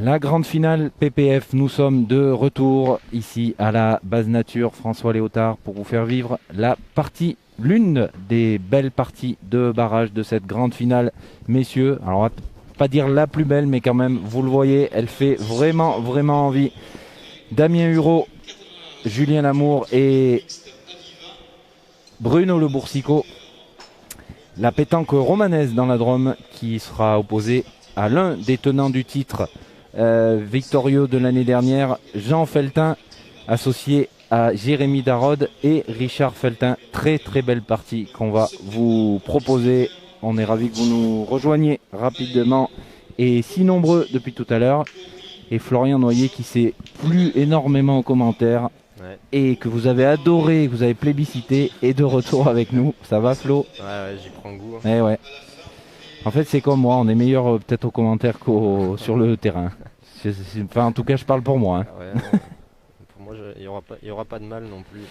La grande finale PPF, nous sommes de retour ici à la base nature François Léotard pour vous faire vivre la partie, l'une des belles parties de barrage de cette grande finale, messieurs. Alors on va pas dire la plus belle, mais quand même, vous le voyez, elle fait vraiment, vraiment envie. Damien Hureau, Julien Lamour et Bruno Le Boursicot. La pétanque romanaise dans la Drôme qui sera opposée à l'un des tenants du titre victorieux de l'année dernière, Jean Feltin, associé à Jérémy Darod et Richard Feltin. Très très belle partie qu'on va vous proposer. On est ravis que vous nous rejoigniez rapidement et si nombreux depuis tout à l'heure. Et Florian Noyer qui s'est plu énormément aux commentaires. Ouais. Et que vous avez adoré, que vous avez plébiscité, est de retour avec nous. Ça va Flo? Ouais, j'y prends goût. Eh ouais. En fait, c'est comme moi, on est meilleur peut-être aux commentaires sur le terrain. Enfin, en tout cas, je parle pour moi. Hein. Ouais, non, pour moi, il y aura pas de mal non plus.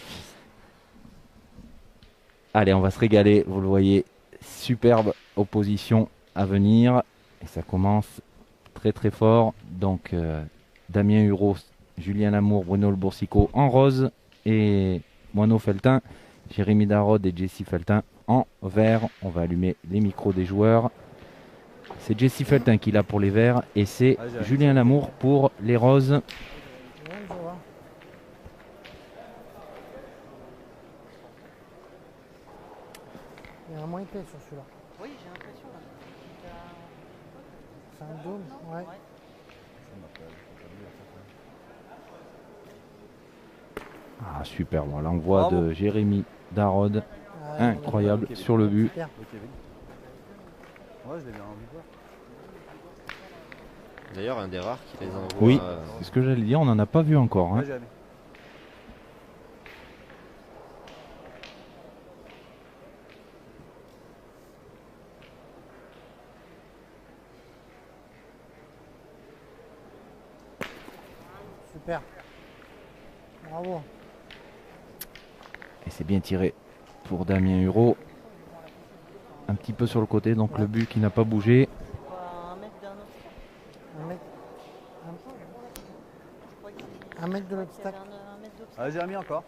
Allez, on va se régaler, vous le voyez. Superbe opposition à venir. Et ça commence très très fort. Donc, Damien Hureau, Julien Lamour, Bruno Le Boursicot en rose. Et Moineau Feltin, Jérémy Darod et Jessie Feltin en vert. On va allumer les micros des joueurs. C'est Jessie Feltin qui l'a pour les verts et c'est Julien Lamour pour les roses. Il y a un moins épais sur celui-là. Oui, j'ai l'impression là. C'est un dôme, ouais. Ah super, bon, l'envoi de Jérémy Darod, incroyable sur le but. Super. Ouais, je l'ai bien envie de voir. D'ailleurs, un des rares qui les envoie. Oui, c'est ce que j'allais dire, on n'en a pas vu encore. Hein. Ouais, jamais. Super. Bravo. Et c'est bien tiré pour Damien Hureau. Un petit peu sur le côté, donc le but qui n'a pas bougé. Un mètre d'un obstacle. Un mètre, Je crois qu'il un mètre de y l'obstacle. avait un mètre d'obstacle. Ah, Jérémy encore.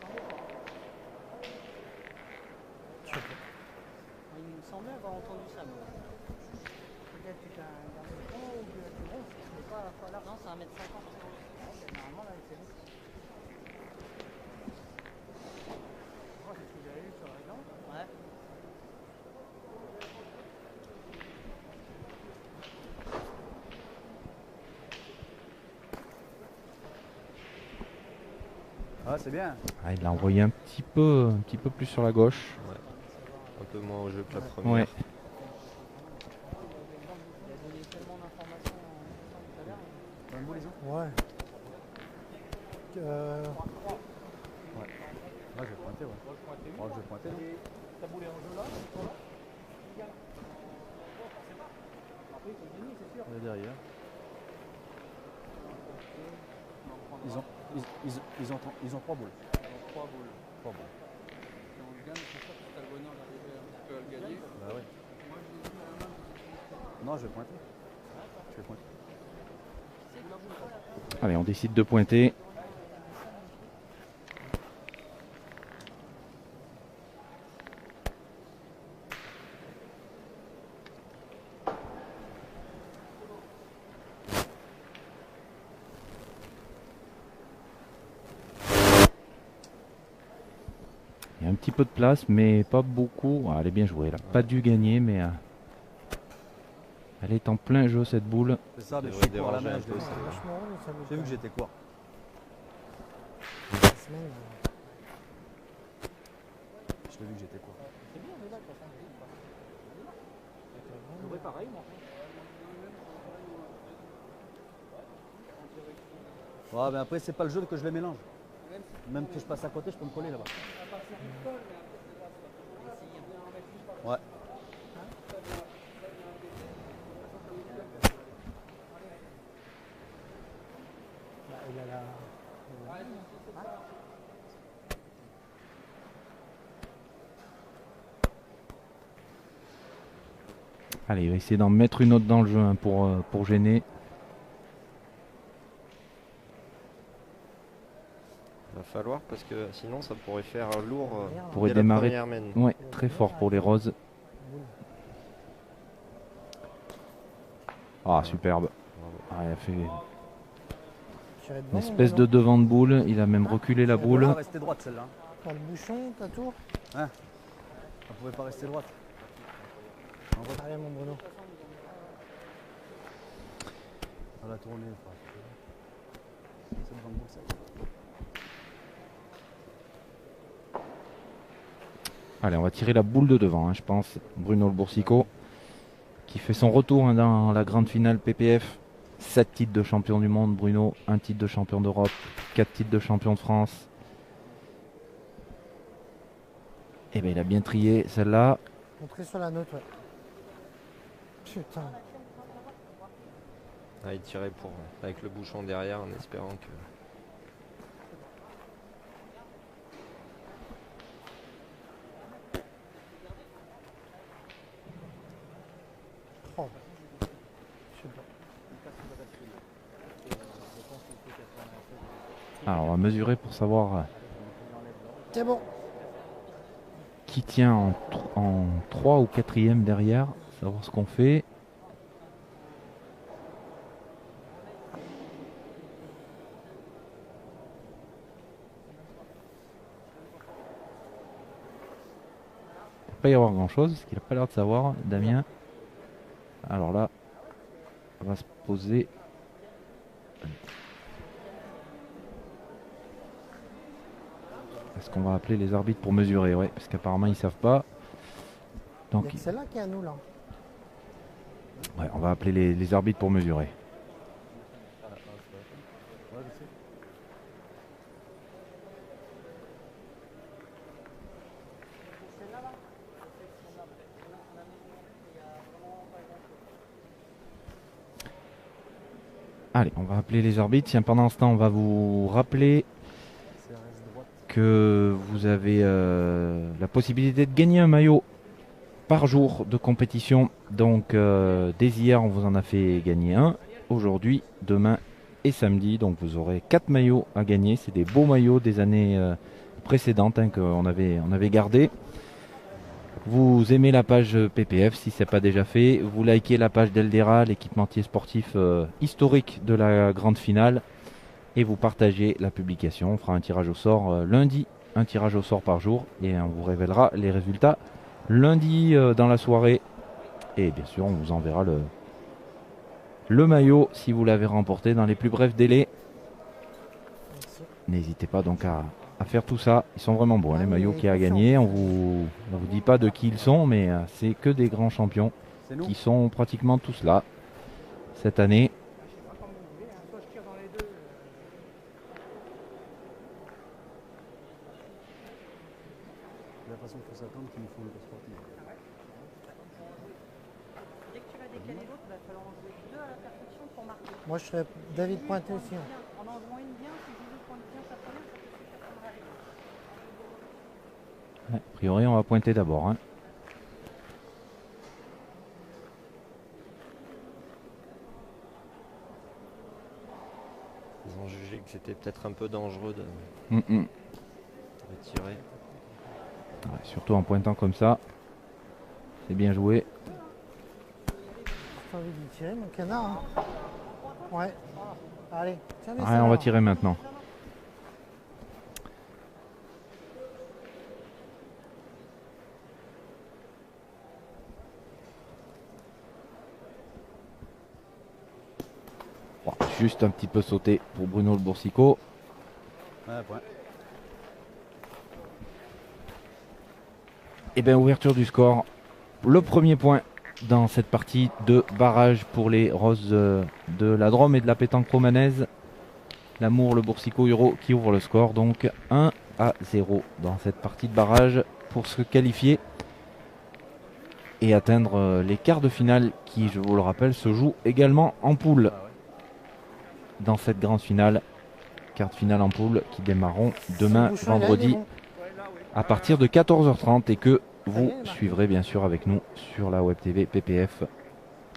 Il me semblait avoir entendu ça. Moi. Peut-être que tu as un dernier point ou que tu ronces, mais pas là. Non, c'est 1,50 m. Normalement, là, c'est bon. Oh, c'est ce que j'avais vu sur la jambe. Ouais. Ah, c'est bien. Ah, il l'a envoyé un petit peu plus sur la gauche. Un peu moins au jeu que la première. Ouais. Il a donné tellement d'informations tout à l'heure. T'as un beau les os? Ouais. Ouais, je vais pointer, ouais. Oh, je vais pointer, non? T'as boulé en jeu là, après, il faut gagner, c'est sûr. Il est derrière. Ils ont 3 boules. 3 boules. 3 boules. Si on le gagne, c'est sûr que tu as le bonheur d'arriver un petit peu à le gagner. Bah oui. Moi, je l'ai dit à la main. Non, je vais pointer. Je vais pointer. Allez, on décide de pointer. Il y a un petit peu de place, mais pas beaucoup. Ah, elle est bien jouée, elle n'a pas dû gagner, mais elle est en plein jeu cette boule. C'est ça, mais Ça je suis devrait court à la déranger main. un peu, je l'ai- ça. Vachement rond, ça J'ai vu que j'étais court. La semaine, Je l'ai vu que j'étais court. c'est bien, mais là, quand ça J'aurais pareil, moi. Ouais, mais après, c'est pas le jeu que je les mélange. Même que je passe à côté, je peux me coller là-bas. Ouais. il a la... Allez, il va essayer d'en mettre une autre dans le jeu hein, pour gêner. Va falloir parce que sinon ça pourrait faire lourd Pourrait dès la démarrer. première mène. Ouais, très fort pour les roses. Ah, superbe. Ah, il a fait Tirer devant, une espèce de devant de boule. Il a même reculé la Elle pouvait pas boule. rester droite celle-là. Hein. Dans le bouchon, ta tour. Elle pouvait pas rester droite. Allez, mon Bruno. À la tournée. C'est une grande boule, ça. Allez, on va tirer la boule de devant, hein, je pense. Bruno Le Boursicot, qui fait son retour hein, dans la grande finale PPF. 7 titres de champion du monde, Bruno. 1 titre de champion d'Europe. 4 titres de champion de France. Et bien, il a bien trié celle-là. Montrez sur la note, ouais. Putain. Ah, il tirait avec le bouchon derrière en espérant que. Oh. Je sais pas. Alors, on va mesurer pour savoir C'est bon. qui tient en 3 ou 4e derrière. Savoir ce qu'on fait. Il ne peut pas y avoir grand chose parce qu'il n'a pas l'air de savoir, Damien. Alors là, on va se poser. Est-ce qu'on va appeler les arbitres pour mesurer? Ouais, parce qu'apparemment ils savent pas. Il y Donc, a que celle-là qui est à nous, là. ouais, on va appeler les arbitres pour mesurer. Allez, on va appeler les arbitres. Tiens, pendant ce temps, on va vous rappeler que vous avez la possibilité de gagner un maillot par jour de compétition. Donc, dès hier, on vous en a fait gagner un. Aujourd'hui, demain et samedi. Donc, vous aurez 4 maillots à gagner. C'est des beaux maillots des années précédentes hein, qu'on avait gardés. Vous aimez la page PPF si ce n'est pas déjà fait. Vous likez la page d'Eldera, l'équipementier sportif historique de la grande finale. Et vous partagez la publication. On fera un tirage au sort lundi, un tirage au sort par jour. Et on vous révélera les résultats lundi dans la soirée. Et bien sûr, on vous enverra le maillot si vous l'avez remporté dans les plus brefs délais. N'hésitez pas donc à faire tout ça. Ils sont vraiment beaux, hein, les maillots qu'il y a à gagner. On vous dit pas de qui ils sont, mais c'est que des grands champions qui sont pratiquement tous là cette année. Soit je tire dans les deux. De la façon qu'il faut s'attendre qu'ils nous font le sportif. Dès que tu vas décaler l'autre, il va falloir en jouer deux à la perfection pour marquer. Moi, je serais David Pointé aussi. Hein. En jouant une bien, si Jules pointe bien sa première, ça peut suffire pour marquer. Ouais, a priori, on va pointer d'abord. Hein. Ils ont jugé que c'était peut-être un peu dangereux de tirer. Ouais, surtout en pointant comme ça. C'est bien joué. J'ai envie de tirer, mon canard. Hein. Ouais. Allez, tiens, mais Ouais, on va tirer maintenant. Bon, juste un petit peu sauté pour Bruno Le Boursicot. Ouais, point. Et bien, ouverture du score. Le premier point dans cette partie de barrage pour les Roses de la Drôme et de la pétanque romanaise. L'Amour, Le Boursicot, Huro qui ouvre le score. Donc 1-0 dans cette partie de barrage pour se qualifier et atteindre les quarts de finale qui, je vous le rappelle, se jouent également en poule. Dans cette grande finale, quart de finale en poule qui démarreront demain, vendredi, à partir de 14h30 et que vous suivrez bien sûr avec nous sur la Web TV PPF.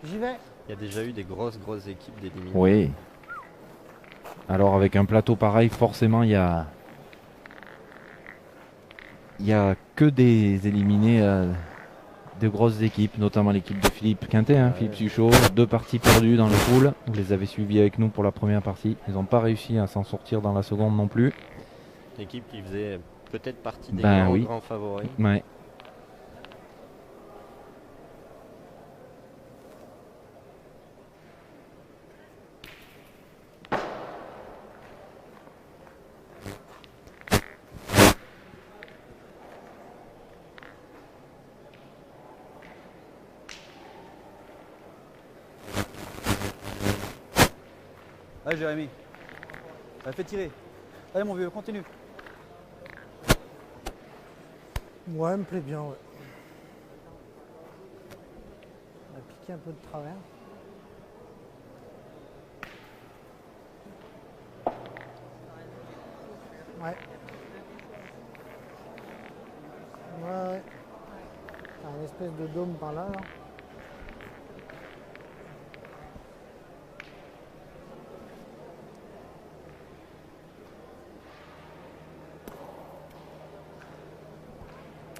J'y vais. Il y a déjà eu des grosses équipes d'éliminés. Oui. Alors avec un plateau pareil, forcément il y a il n'y a que des éliminés de grosses équipes, notamment l'équipe de Philippe Quintet, hein, Philippe Suchot. 2 parties perdues dans le pool. Vous les avez suivis avec nous pour la première partie. Ils n'ont pas réussi à s'en sortir dans la seconde non plus. L'équipe qui faisait peut-être partie des Ben grands, oui. grands favoris. Ouais. Allez Jérémy. Fais tirer. Allez mon vieux, continue. Ouais, me plaît bien, ouais. On a piqué un peu de travers. Ouais. Ouais. T'as une espèce de dôme par là, là.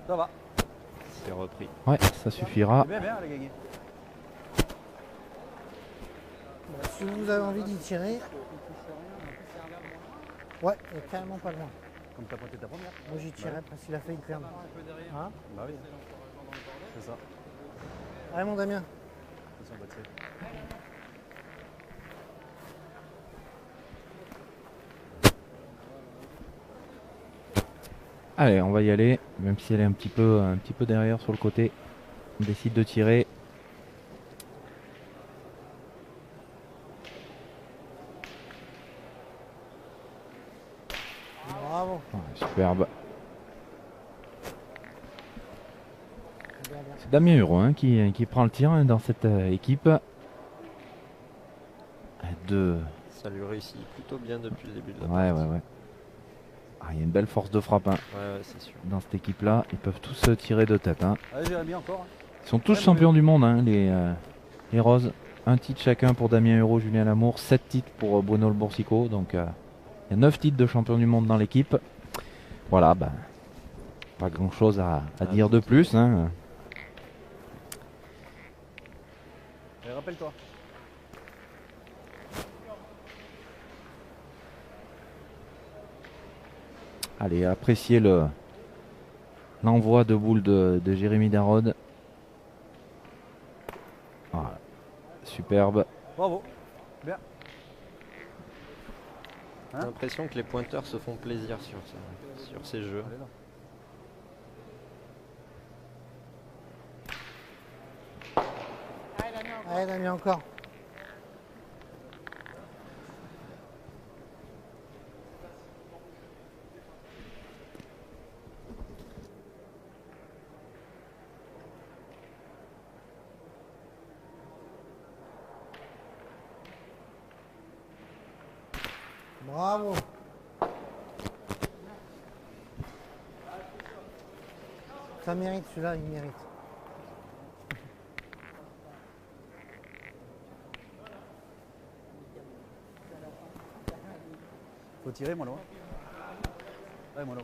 Ça va. C'est repris. Ouais, ça suffira. C'est bien, elle a gagné. Bah, si vous avez envie d'y tirer. Ouais, il est carrément pas loin. Comme t'as pointé ta première. Moi j'y tirais parce qu'il a failli perdre. Hein? Bah oui. C'est ça. Allez mon Damien. Attention, on va tirer. Allez, on va y aller, même si elle est un petit peu derrière sur le côté. On décide de tirer. Bravo. Ouais, superbe. Bien, bien. C'est Damien Hureau hein, qui prend le tir hein, dans cette équipe. Ça lui réussit plutôt bien depuis le début de la Ouais, partie. ouais, ouais. Ah, il y a une belle force de frappe hein, Ouais, c'est sûr. dans cette équipe-là. Ils peuvent tous tirer de tête. Hein. Allez Jérémy encore. Ils sont tous champions du monde, hein, les Roses. Un titre chacun pour Damien Hureau, Julien Lamour. 7 titres pour Bruno Le Boursicot. Donc il y a 9 titres de champion du monde dans l'équipe. Voilà, bah, pas grand-chose à dire de plus. Hein. Allez, rappelle-toi. Allez, appréciez l'envoi de boule de Jérémy Darod. Voilà. Superbe. Bravo. Bien. J'ai Hein l'impression que les pointeurs se font plaisir sur ces jeux. Allez là. Allez Damien encore. Bravo. Ça mérite, celui-là, il mérite. Faut tirer, Molo. Allez, Molo.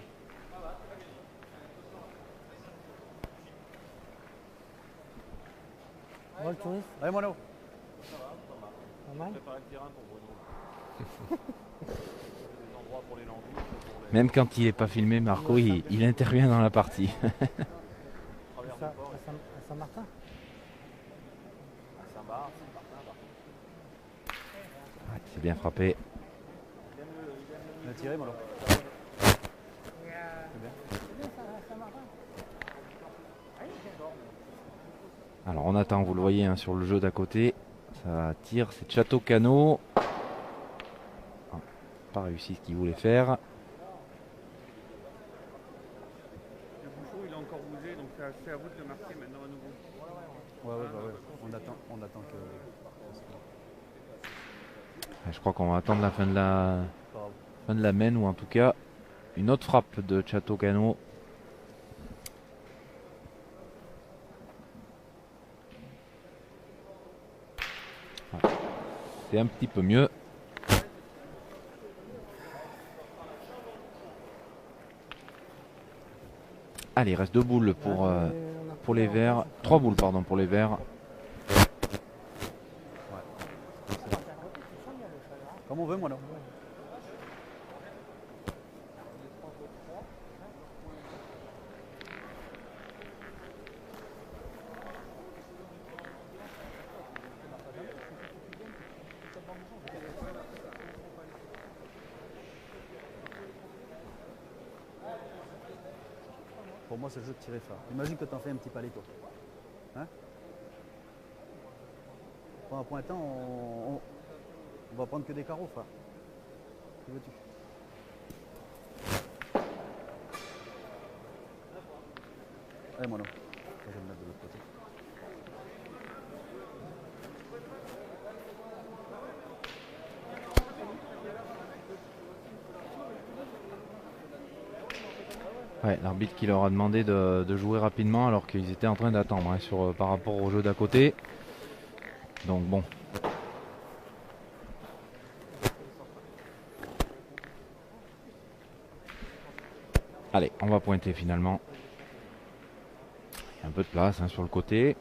Ouais, le touriste, Allez, Molo. pas mal. Même quand il n'est pas filmé, Marco, il intervient dans la partie. À Saint-Martin. Ouais, c'est bien frappé. On a tiré, Molo. Alors on attend, vous le voyez hein, sur le jeu d'à côté. Ça tire, c'est Château Cano. Ah, pas réussi ce qu'il voulait faire. Le bouchon, il a encore bougé, donc c'est à vous de le marquer maintenant à nouveau. Ouais. On attend que. Je crois qu'on va attendre la fin de la Pas grave. fin de la main ou en tout cas une autre frappe de Château Cano. Ah, c'est un petit peu mieux. Allez, il reste 2 boules pour les verts. 3 boules, pardon, pour les verts. Comme on veut, moi, là. Pour moi, c'est le jeu de tirer phare. Imagine que tu en fais un petit palais, toi. Hein? Pendant un point de temps, on va prendre que des carreaux, frère. Que veux-tu? Allez, moi, non. Je vais me mettre de l'autre côté. Ouais, l'arbitre qui leur a demandé de jouer rapidement alors qu'ils étaient en train d'attendre hein, par rapport au jeu d'à côté. Donc bon. Allez, on va pointer finalement. Il y a un peu de place hein, sur le côté.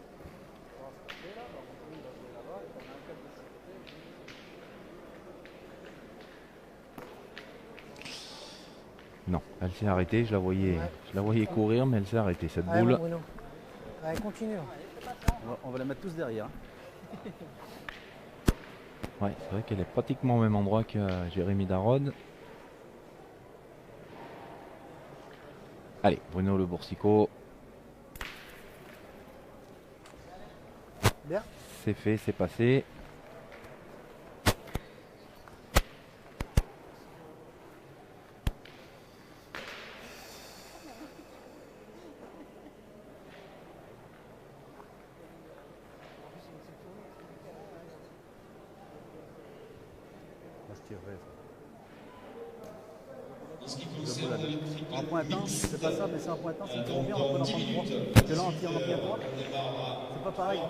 Non, elle s'est arrêtée, je la voyais courir, mais elle s'est arrêtée cette Allez, boule. mon Bruno. Allez, continue. On va les mettre tous derrière. Ouais, c'est vrai qu'elle est pratiquement au même endroit que Jérémy Darod. Allez, Bruno Le Boursicot. Bien. C'est fait, c'est passé. Moi, je tirerai. En pointant, c'est pas ça, mais c'est en pointant, c'est trop bien, on peut en prendre 3. Parce que là, on tire en pied à 3. C'est pas pareil.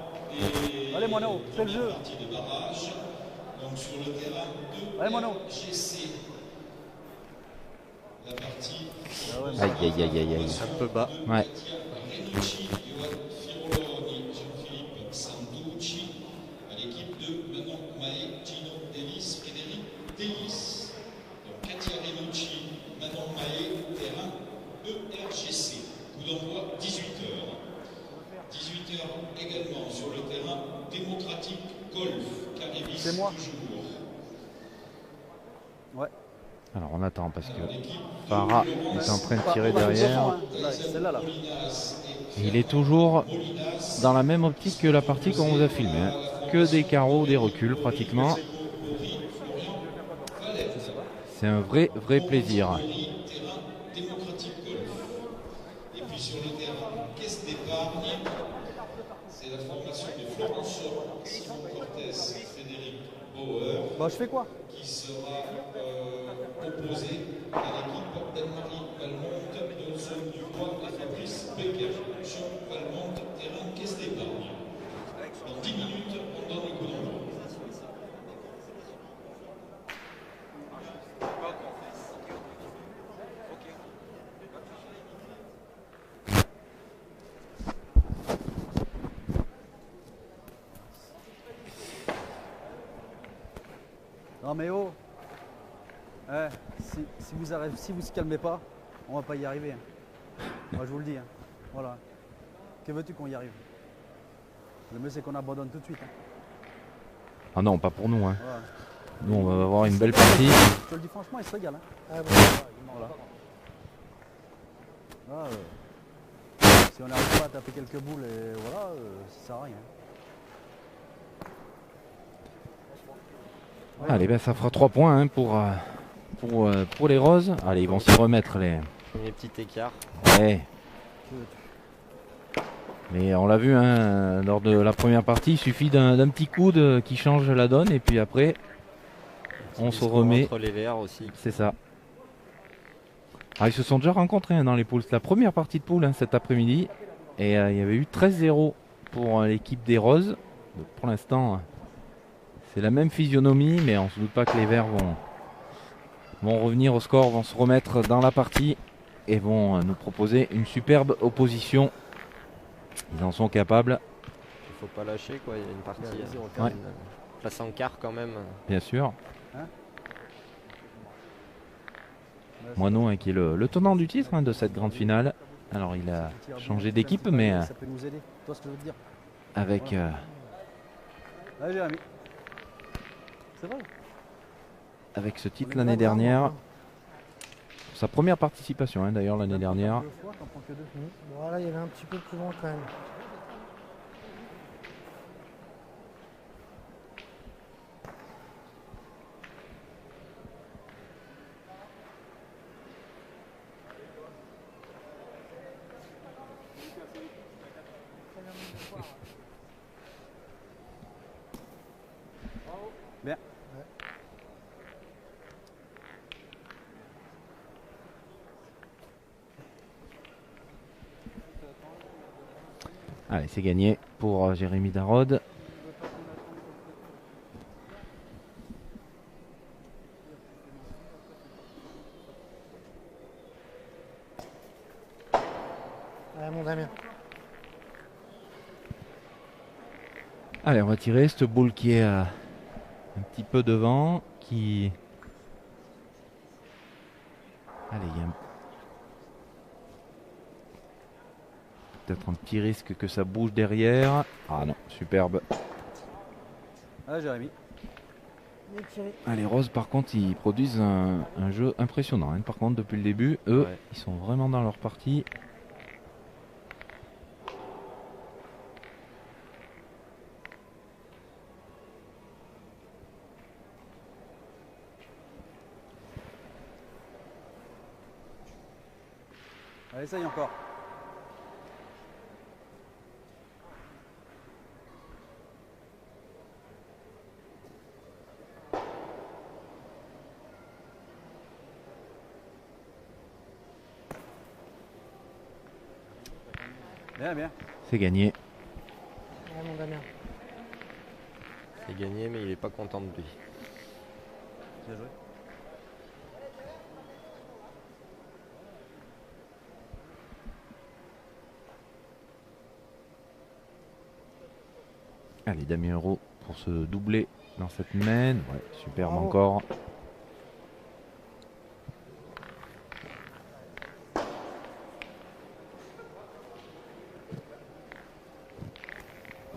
Allez, Mono, fais le jeu. Allez, Mono. Aïe, aïe, aïe, aïe, aïe. Un peu bas. Ouais. C'est moi. Ouais. Alors on attend parce que Farah est en train de tirer derrière. Celle-là, là. Et il est toujours dans la même optique que la partie qu'on vous a filmée. Hein. Que des carreaux, des reculs pratiquement. C'est un vrai plaisir. Bah, je fais quoi? Qui sera opposé à l'équipe d'Anne-Marie Valmont, Johnson Dubois et Fabrice Becker. Champ Valmont, terrain Caisse d'Épargne. Dans 10 minutes, on donne le coup d'envoi. Non mais oh, si vous se calmez pas, on va pas y arriver. Hein. Moi je vous le dis. Hein. Voilà. Que veux-tu qu'on y arrive? Le mieux c'est qu'on abandonne tout de suite. Hein. Ah non, pas pour nous. Hein. Voilà. Nous, on va avoir une belle partie. Je te le dis franchement, il se régale. Hein. Ah, bon. Voilà. Là, si on n'arrive pas à taper quelques boules, et voilà, ça sert à rien. Allez, ben ça fera 3 points hein, pour les roses. Allez, ils vont s'y remettre les. Premier petit écart. Ouais. Mais on l'a vu hein, lors de la première partie, il suffit d'un petit coup qui change la donne et puis après on se remet. Entre les verts aussi. C'est ça. Ah, ils se sont déjà rencontrés hein, dans les poules. C'est la première partie de poule hein, cet après-midi. Et il y avait eu 13-0 pour l'équipe des roses. Donc, pour l'instant, c'est la même physionomie, mais on ne se doute pas que les verts vont revenir au score, vont se remettre dans la partie. et vont nous proposer une superbe opposition. Ils en sont capables. Il faut pas lâcher quoi, il y a une partie. Ouais. Place en quart quand même. Bien sûr. Hein? Moineau hein, qui est le tenant du titre hein, de cette grande finale. Alors il a changé d'équipe mais Ça peut nous aider. Toi, ce que je veux te dire. avec Allez, Jérémy. C'est vrai. avec ce titre l'année dernière. Sa première participation hein, d'ailleurs l'année dernière. Deux fois, t'en prends que deux. Voilà, il y avait un petit peu plus loin quand même. Bien. Allez, c'est gagné pour Jérémy Darod. Ouais, mon Damien. Allez, on va tirer cette boule qui est un petit peu devant, qui... Allez, il y a peut-être un petit risque que ça bouge derrière. Ah non, superbe. Allez, Jérémy. Bien tiré. Allez, Rose, par contre, ils produisent un jeu impressionnant. Hein. Par contre, depuis le début, eux, Ouais. ils sont vraiment dans leur partie. Allez, essaye encore. Bien, bien. C'est gagné. Ouais, mon Damien. C'est gagné mais il est pas content de lui. Bien joué. Allez, Damien Euro pour se doubler dans cette main. Ouais, superbe Bravo. encore.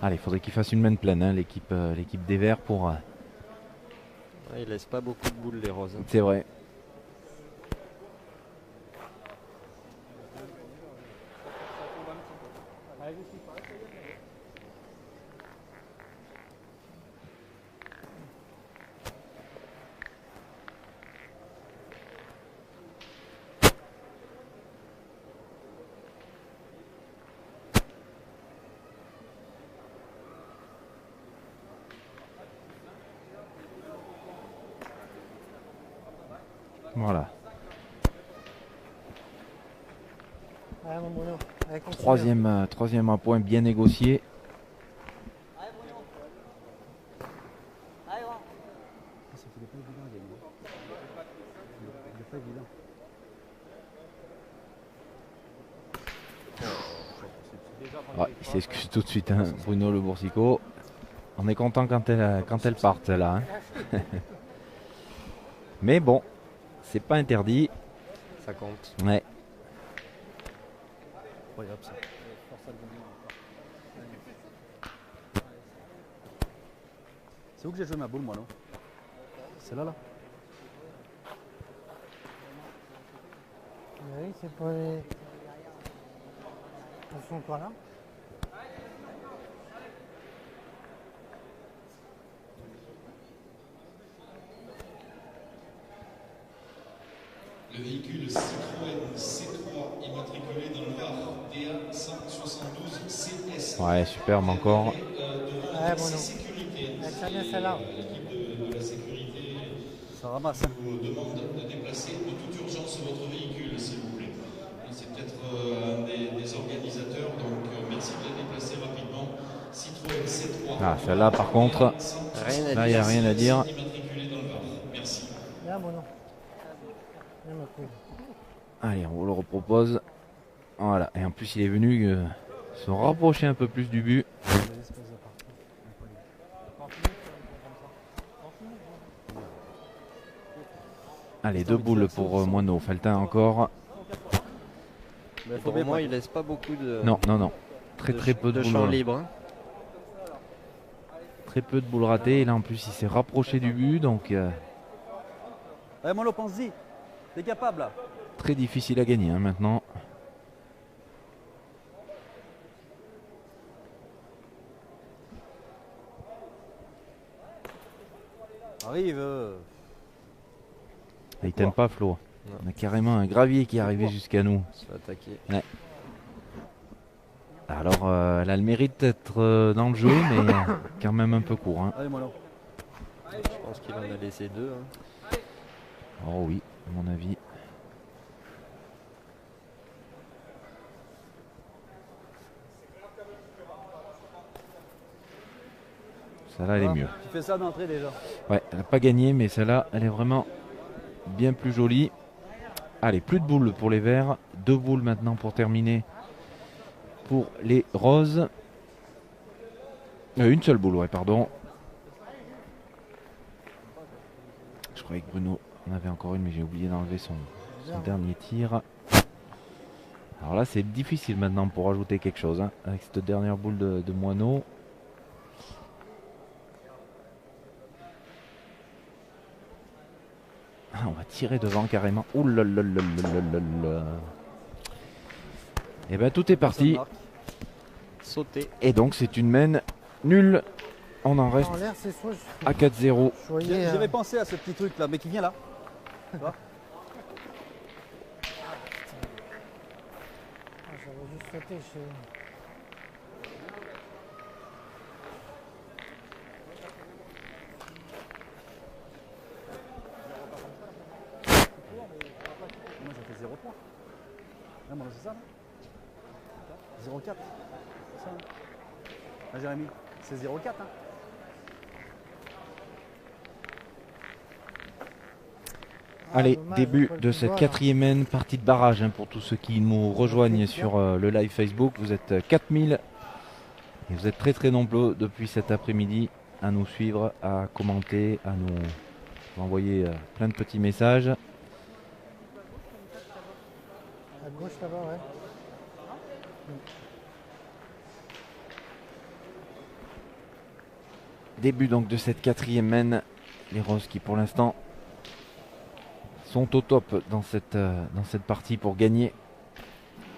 Allez, il faudrait qu'il fasse une main pleine, hein, l'équipe des Verts pour... Ouais, il laisse pas beaucoup de boules les roses. C'est vrai. Voilà. Ouais, mon Bruno. Allez, continue. Troisième un point bien négocié. C'est qu'il n'est pas évident à gagner. Il n'est pas évident. Ouais, il s'excuse tout de suite, hein, Bruno Le Boursicot. On est content quand elle part, celle-là. Hein. Mais bon, c'est pas interdit. Ça compte. Ouais. Incroyable ça. Force à le gagner encore. C'est où que j'ai joué ma boule, moi, non? C'est là, là. Oui, c'est pas les... Ils sont quoi là? Le véhicule Citroën C3 immatriculé dans le Var DA 172 CS. Ouais, superbe encore. Ouais, Bruno. Elle tient bien celle-là. L'équipe de la sécurité Ça ramasse. Hein. vous demande de déplacer de toute urgence votre véhicule, s'il vous plaît. C'est peut-être un des organisateurs, donc merci de la déplacer rapidement. Citroën C3. Ah, celle-là, par contre, Rien à là, il n'y a rien à dire. Immatriculé dans le Var. Merci. Bien, Bruno. Bien, ma couille. Allez, on vous le repropose. Voilà, et en plus il est venu se rapprocher un peu plus du but. Allez, 2 boules pour Moineau. Feltin encore. Pour moi, il laisse pas beaucoup de. Non, non, non. Très peu de champ boules. libre. Hein. Très peu de boules ratées. Et là en plus il s'est rapproché du but. Donc Allez, Moineau, pense-y. T'es capable là. très difficile à gagner hein, maintenant. Arrive. Il t'aime pas Flo. Non. On a carrément un gravier qui est arrivé jusqu'à nous. Se fait attaquer. Alors elle a le mérite d'être dans le jeu, mais quand même un peu court. Hein. Allez, Moineau. Je pense qu'il en a laissé 2. Hein. Oh oui, à mon avis. Celle-là, elle est mieux. Tu fais ça d'entrée déjà. Ouais, elle n'a pas gagné, mais celle-là, elle est vraiment bien plus jolie. Allez, plus de boules pour les verts. 2 boules maintenant pour terminer pour les roses. Une seule boule, ouais, pardon. Je croyais que Bruno en avait encore une, mais j'ai oublié d'enlever son dernier tir. Alors là, c'est difficile maintenant pour ajouter quelque chose hein, avec cette dernière boule de Moineau. Ah, on va tirer devant carrément. Ouh là là là là là là. Et ben tout est parti. Sauter. Et donc c'est une main nulle. On en reste En l'air, c'est soit à 4-0. soyez. J'avais pensé à ce petit truc là, mais qui vient là. Tu vois J'avais juste sauté chez. Moi j'ai fait 0,3. Non, mais c'est ça, non 0,4. C'est ça, hein ah, Jérémy, c'est 0,4. Hein Allez, dommage, début pas le de petit cette doigt, 4e partie de barrage hein, pour tous ceux qui nous rejoignent sur le live Facebook. Vous êtes 4000 et vous êtes très nombreux depuis cet après-midi à nous suivre, à commenter, à nous envoyer plein de petits messages. À gauche là-bas, ouais. Début donc de cette 4e main. Les roses qui pour l'instant sont au top dans cette partie pour gagner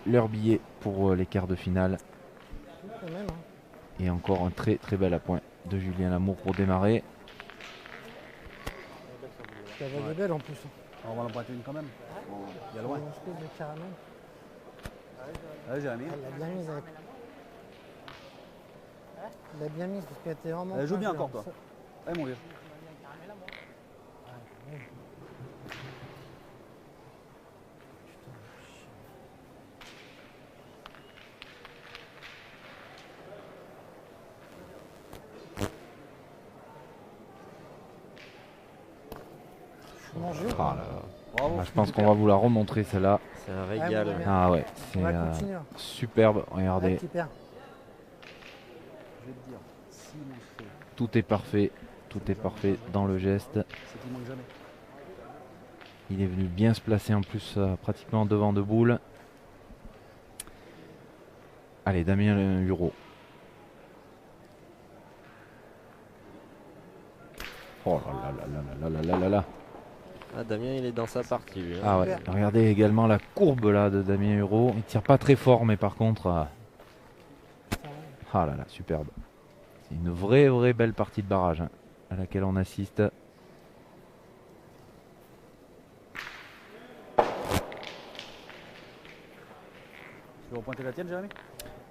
leur billet pour les quarts de finale. Quand même, hein. Et encore un très bel appoint de Julien Lamour pour démarrer. Ça va de belle en plus. On va en emprunter une quand même. Il y a loin. Une espèce de caramel. Allez, Jérémy. Elle l'a bien mise avec. Elle l'a bien mise parce qu'elle était vraiment. Elle joue bien proche, encore, là. toi. Allez, mon vieux. Manger. Ah là là. Bravo. Ah, je pense qu'on va vous la remontrer celle-là. C'est un régal. Ouais, Ah ouais, On c'est va continuer. superbe. Ouais, Regardez, petit père. Je vais te dire, s'il manque fait, tout est parfait. Tout est parfait dans le geste. c'est qu'il manque jamais. Il est venu bien se placer en plus pratiquement devant de boule. Allez, Damien Huro. Oh là là là là là là là là. Ah, Damien, il est dans sa partie, lui. Hein. Ah ouais, regardez également la courbe là de Damien Huro. Il tire pas très fort, mais par contre. Ah là là, superbe. C'est une vraie belle partie de barrage hein, à laquelle on assiste. Tu veux repointer la tienne, Jérémy?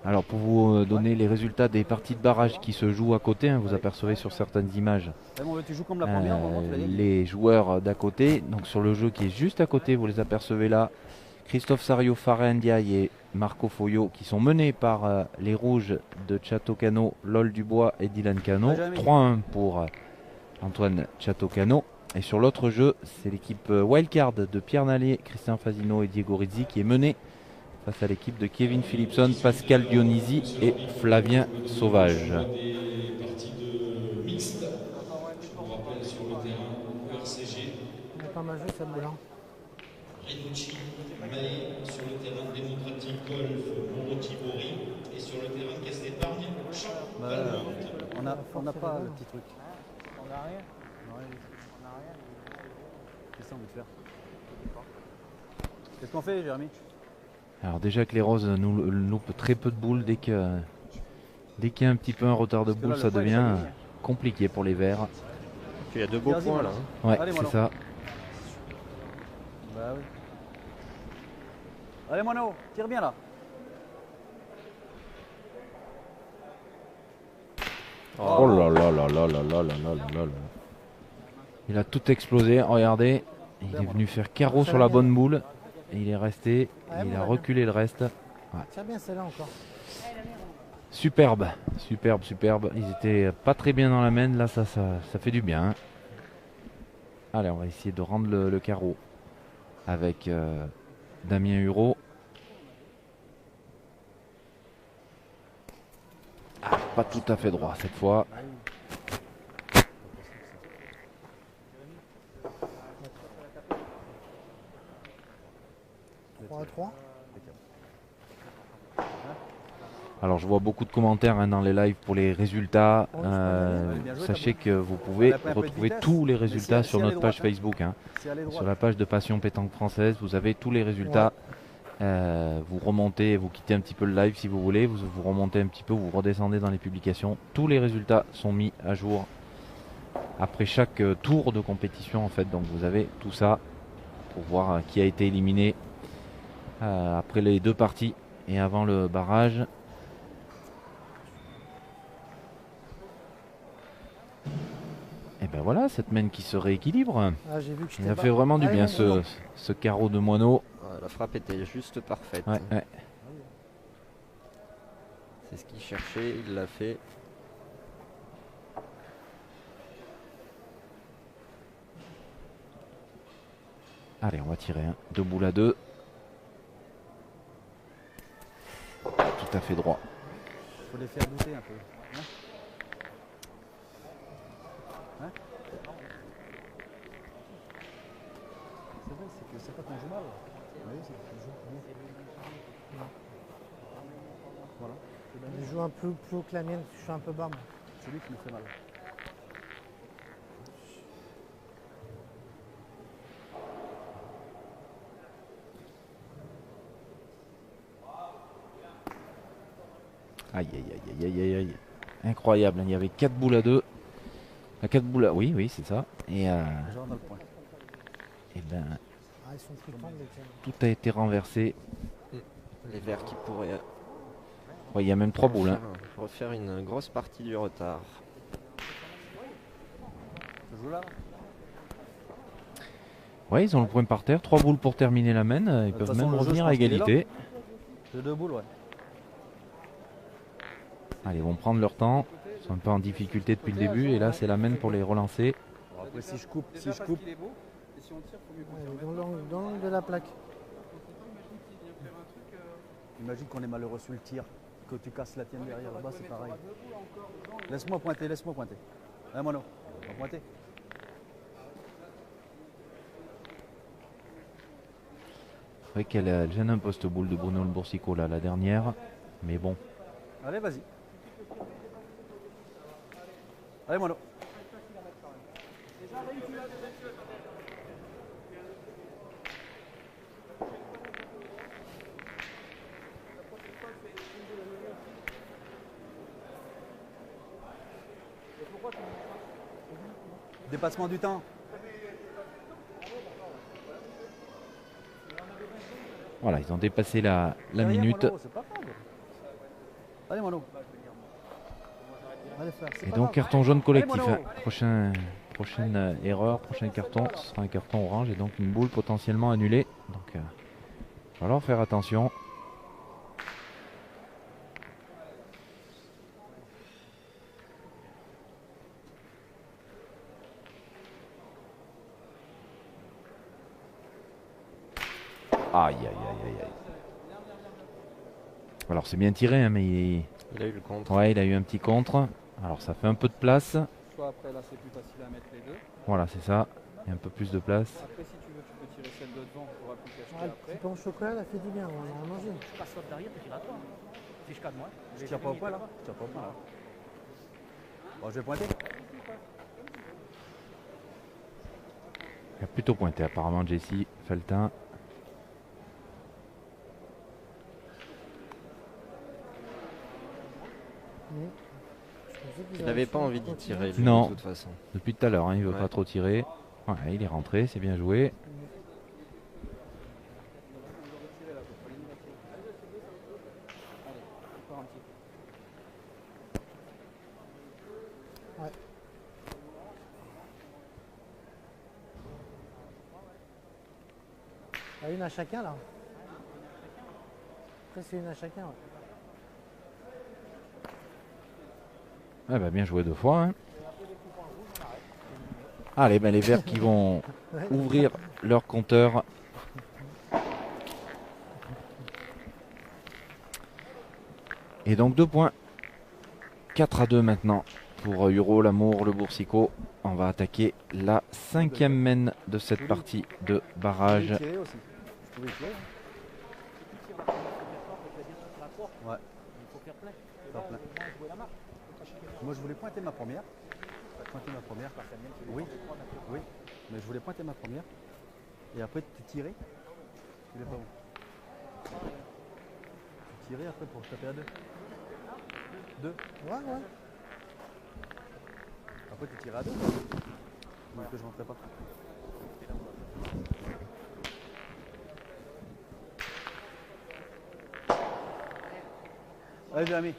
Alors pour vous donner les résultats des parties de barrage qui se jouent à côté, hein, vous apercevez sur certaines images Allez, mon vieux, tu joues comme la première, on va voir, tu la gagnes. les joueurs d'à côté. Donc sur le jeu qui est juste à côté, vous les apercevez là. Christophe Sario, Farah Ndiaye et Marco Foyo qui sont menés par les rouges de Chateau Cano, Lol Dubois et Dylan Cano. Ouais, Jérémy. 3-1 pour Antoine Chateau Cano. Et sur l'autre jeu, c'est l'équipe Wildcard de Pierre Nallet, Christian Fasino et Diego Rizzi qui est menée face à l'équipe de Kevin Philipson, Pascal Dionisi et Flavien Sauvage. Des parties de mixte. Je vous rappelle sur le terrain ERCG. On n'a pas majeur celle-là. Rinucci, Maé sur le terrain démocratique Golf Morotivori et sur le terrain Caisse d'Épargne Champ Valmont. On n'a pas le petit truc. On n'a rien. Ouais, On n'a rien. qu'est-ce qu'on veut faire? Qu'est-ce qu'on fait, Jérémy? Alors déjà que les roses nous loupent très peu de boules, dès qu'il y a un petit peu un retard de Parce que boules, là, ça le point, il est devient pas gagné. compliqué pour les verts. Il y a 2 beaux Vas-y, points voilà. là. Hein. Ouais, Allez, c'est Mono. ça. Bah oui. Allez, Mono, tire bien là. Oh là là là là là là là là là là. Il a tout explosé, regardez. Il est venu faire carreau sur la bonne boule. Et il est resté, et il a reculé le reste. Tiens bien celle-là encore. Superbe, superbe, superbe. Ils étaient pas très bien dans la main. Là, ça fait du bien. Allez, on va essayer de rendre le carreau avec Damien Hureau. Ah, pas tout à fait droit cette fois. 3-3. Alors je vois beaucoup de commentaires dans les lives pour les résultats. Sachez que vous pouvez retrouver tous les résultats sur notre page Facebook. Sur la page de Passion Pétanque Française, vous avez tous les résultats. Vous remontez, vous quittez un petit peu le live si vous voulez, vous remontez un petit peu, vous redescendez dans les publications. Tous les résultats sont mis à jour après chaque tour de compétition en fait. Donc vous avez tout ça pour voir qui a été éliminé après les 2 parties et avant le barrage. Et ben voilà, cette main qui se rééquilibre. Ah, j'ai vu que Il a fait vraiment du bien ce carreau de moineau. La frappe était juste parfaite. Ouais, ouais. C'est ce qu'il cherchait, il l'a fait. Allez, on va tirer 2 boules à 2. Tout à fait droit. Faut les faire douter un peu. Hein? Hein? C'est vrai, c'est que c'est pas qu'on joue mal. Oui, c'est qu'on joue bien. Voilà. Je joue un peu plus haut que la mienne, je suis un peu bas moi. C'est lui qui me fait mal. Aïe, aïe, aïe, aïe, aïe, aïe. Incroyable, il y avait 4 boules à 2. 4 boules à... Oui, oui, c'est ça. Et, Genre dans le point. et ben, Ah, ils sont plus tendres les tiens. tout a été renversé. Les verts qui pourraient Ouais, il y a même 3 boules. refaire une grosse partie du retard. Je joue là. Ouais, ils ont le point par terre. 3 boules pour terminer la main. Ils De toute peuvent façon, même le jeu, revenir je à pense qu'il est là. égalité. J'ai 2 boules, ouais. Allez, ils vont prendre leur temps. Ils sont un peu en difficulté depuis le début. Et là, c'est la main pour les relancer. Bon, après, si je coupe, Ouais, dans l'angle de la plaque. imagine qu'on est malheureux sur le tir, que tu casses la tienne derrière là-bas, c'est pareil. Laisse-moi pointer, laisse-moi pointer. Hein, Mono, on va pointer. C'est vrai qu'elle gêne un peu cette boule de Bruno Le Boursico là, la dernière. Mais bon. Allez, vas-y. Allez, Mono. Dépassement du temps. Voilà, ils ont dépassé la Derrière, minute. Mono, c'est pas grave. Allez, Mono. Allez, frère, c'est Et pas donc grave. carton jaune collectif. Allez, Mono. Prochaine erreur, prochain carton, ce sera un carton orange et donc une boule potentiellement annulée. Donc il va falloir faire attention. Aïe, aïe, aïe, aïe, aïe. Alors c'est bien tiré, hein, mais Il a eu le contre. ouais, il a eu un petit contre. Alors ça fait un peu de place. Soit après, là, c'est plus facile à mettre les deux. Voilà, c'est ça. Il y a un peu plus de place. Après, si tu veux, tu peux tirer celle de devant. Tu n'auras plus qu'à Ah, jeter le petit après. pain au chocolat, là, fait du bien, on en a mangé. Je passe sur derrière, tu tires à toi. Si je cadre moi. Je tire pas au point, là. Je tire pas au point, là. Bon, je vais pointer. Il a plutôt pointé apparemment Jesse Feltin. Il n'avait pas envie d'y tirer, lui, Non. de toute façon. Depuis tout à l'heure, hein, il veut Ouais. pas trop tirer. Ouais, il est rentré, c'est bien joué. Ah, une à chacun, là. Après, c'est une à chacun, ouais. Ah bah, bien joué deux fois. Hein. Allez, ben les Verts qui vont ouvrir leur compteur. Et donc 2 points. 4-2 maintenant pour Huro, Lamour, le Boursicot. On va attaquer la 5e mène de cette partie de barrage. Je pouvais tirer aussi. Je pouvais tirer. Ouais. Faire plein. Moi, je voulais pointer ma première. Pointer ma première. Oui. Oui. Mais je voulais pointer ma première. Et après, tu tirais. Il est pas bon. Tu tirais après pour taper à deux. Deux. Ouais, ouais. Après, tu tirais à deux. Donc, que je rentrais pas. Allez, Jérémy.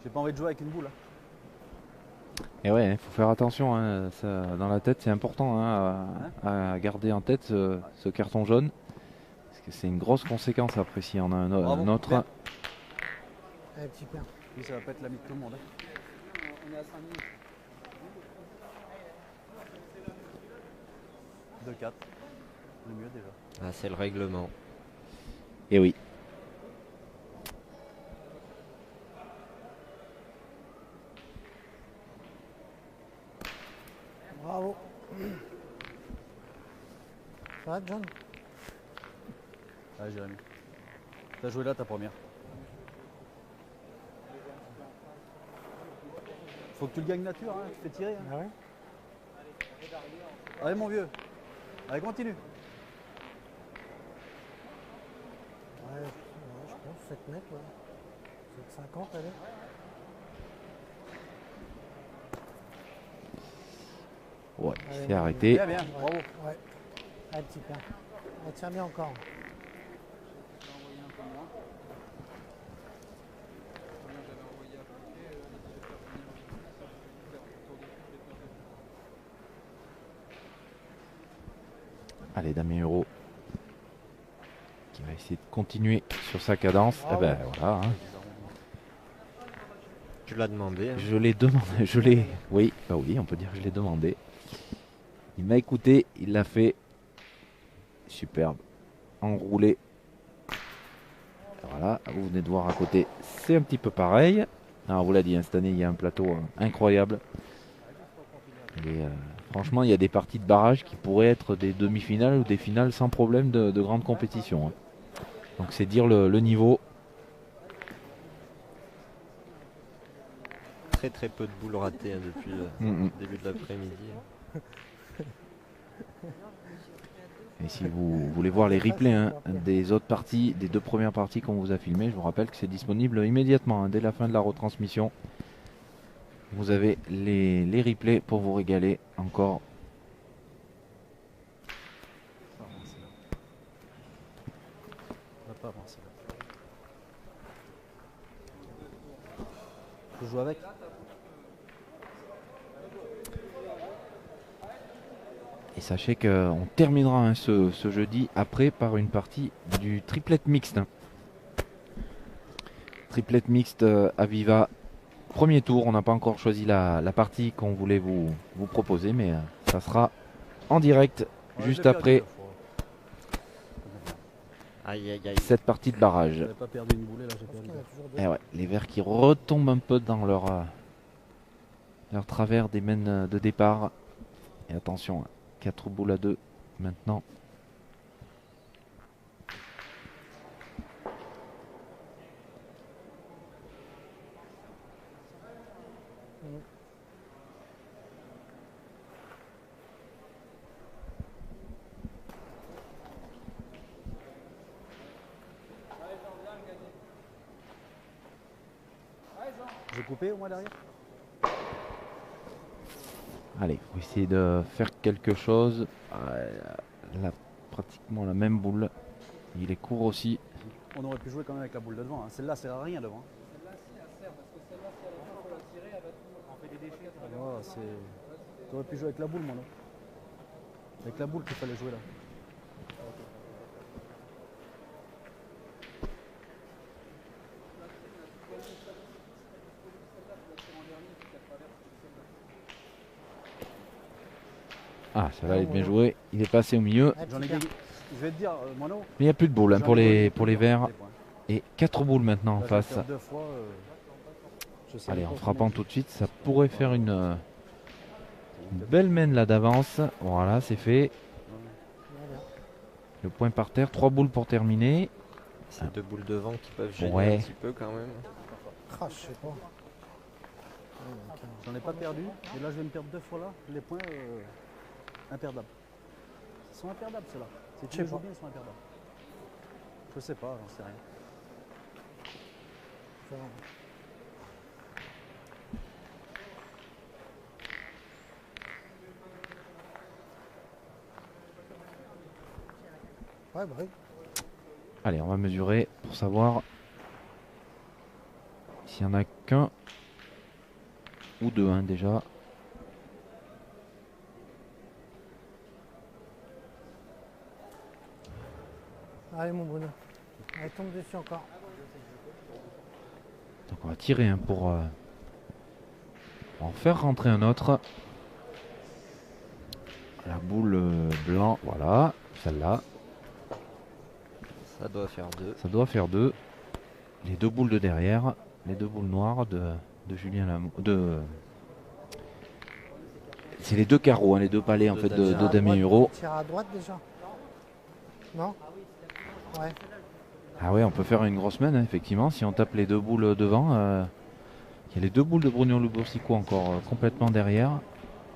J'ai pas envie de jouer avec une boule. Hein. Et ouais, il faut faire attention. Hein, ça, dans la tête, c'est important hein, à garder en tête ce carton jaune. Parce que c'est une grosse conséquence après si on a un Bravo, autre. bien. Allez, petit pain. Oui, ça va pas être l'ami de tout le monde. Hein. On est à 5 minutes. 2-4. Le mieux déjà. Ah, c'est le règlement. Et oui. Bravo. Ça va, John? Allez, Jérémy. T'as joué là ta première. Faut que tu le gagnes nature, hein. Tu fais tirer. Hein. Ah ouais? Allez, mon vieux. Allez, continue. Ouais, je pense 7 mètres, ouais. 7,50, allez. Ouais, il Allez, s'est arrêté. Bien, bien. Bravo. Ouais. Allez, petit pain. Allez, tiens bien encore. Allez, Damien Huro qui va essayer de continuer sur sa cadence. Ah Eh ben ouais. voilà. Hein. Tu l'as demandé. Hein. Je l'ai demandé. Oui, bah oui, on peut dire que je l'ai demandé. Il m'a écouté, il l'a fait. Superbe. Enroulé. Voilà, vous venez de voir à côté, c'est un petit peu pareil. Alors, on vous l'a dit, hein, cette année, il y a un plateau incroyable. Et, franchement, il y a des parties de barrage qui pourraient être des demi-finales ou des finales sans problème de grande compétition. Hein. Donc c'est dire le niveau. Très très peu de boules ratées hein, depuis le début de l'après-midi. Et si vous voulez voir les replays hein, des autres parties, des 2 premières parties qu'on vous a filmées, je vous rappelle que c'est disponible immédiatement, hein, dès la fin de la retransmission. Vous avez les replays pour vous régaler encore. On va pas avancer là. Je joue avec. Et sachez qu'on terminera hein, ce jeudi après par une partie du triplet mixte. Triplet mixte Aviva premier tour. On n'a pas encore choisi la partie qu'on voulait vous proposer, mais ça sera en direct Ouais, juste je l'ai perdu après deux fois. Aïe aïe aïe. cette partie de barrage. J'avais pas perdu une boulée, là j'ai Parce perdu. qu'il y en a toujours deux. Et ouais, les verts qui retombent un peu dans leur travers des mènes de départ. Et attention, 4 boules à 2 maintenant. J'ai coupé au moins derrière. Allez, faut essayer de faire quelque chose. Là, pratiquement la même boule. Il est court aussi. On aurait pu jouer quand même avec la boule de devant. Hein. Celle-là sert à rien devant. Oh, tu aurais pu jouer avec la boule, moi, non? Avec la boule qu'il fallait jouer là. Ah, ça va être bien joué. Il est passé au milieu. Ouais, J'en ai petit gagné. Je vais te dire, Mono. Mais il n'y a plus de boules hein, j'en pour ai gagné les plusieurs, verts. des points. Et 4 boules maintenant en Là, je vais face. faire deux fois, je sais Allez, pas en comment frappant je- tout de suite, ça pourrait faire une belle mène là d'avance. Voilà, c'est fait. Voilà. Le point par terre. 3 boules pour terminer. C'est deux boules de vent qui peuvent gêner Ouais. un petit peu quand même. Ah, je sais pas. Ouais, ok. J'en ai pas perdu. Et là, je vais me perdre deux fois là. Les points imperdables. Ils sont imperdables ceux-là. Si Je tu sais les joues pas. bien, ils sont imperdables. Je sais pas, j'en sais rien. Ça va. Ouais, bah oui. Allez, on va mesurer pour savoir s'il n'y en a qu'un ou deux hein, déjà. Allez, mon Bruno. Allez, tombe dessus encore. Donc on va tirer hein, pour en faire rentrer un autre. La boule blanc, voilà, celle-là. Ça doit faire deux. Ça doit faire 2. Les 2 boules de derrière, les 2 boules noires de Julien Lamour. C'est les 2 carreaux, hein, les 2 palets en De fait Damien. de Tire à Damien droite, Huro. Tire à droite déjà. Non? Ouais. Ah ouais, on peut faire une grosse mène, hein, effectivement, si on tape les 2 boules devant. Il y a les 2 boules de Bruno Luboursico encore complètement derrière.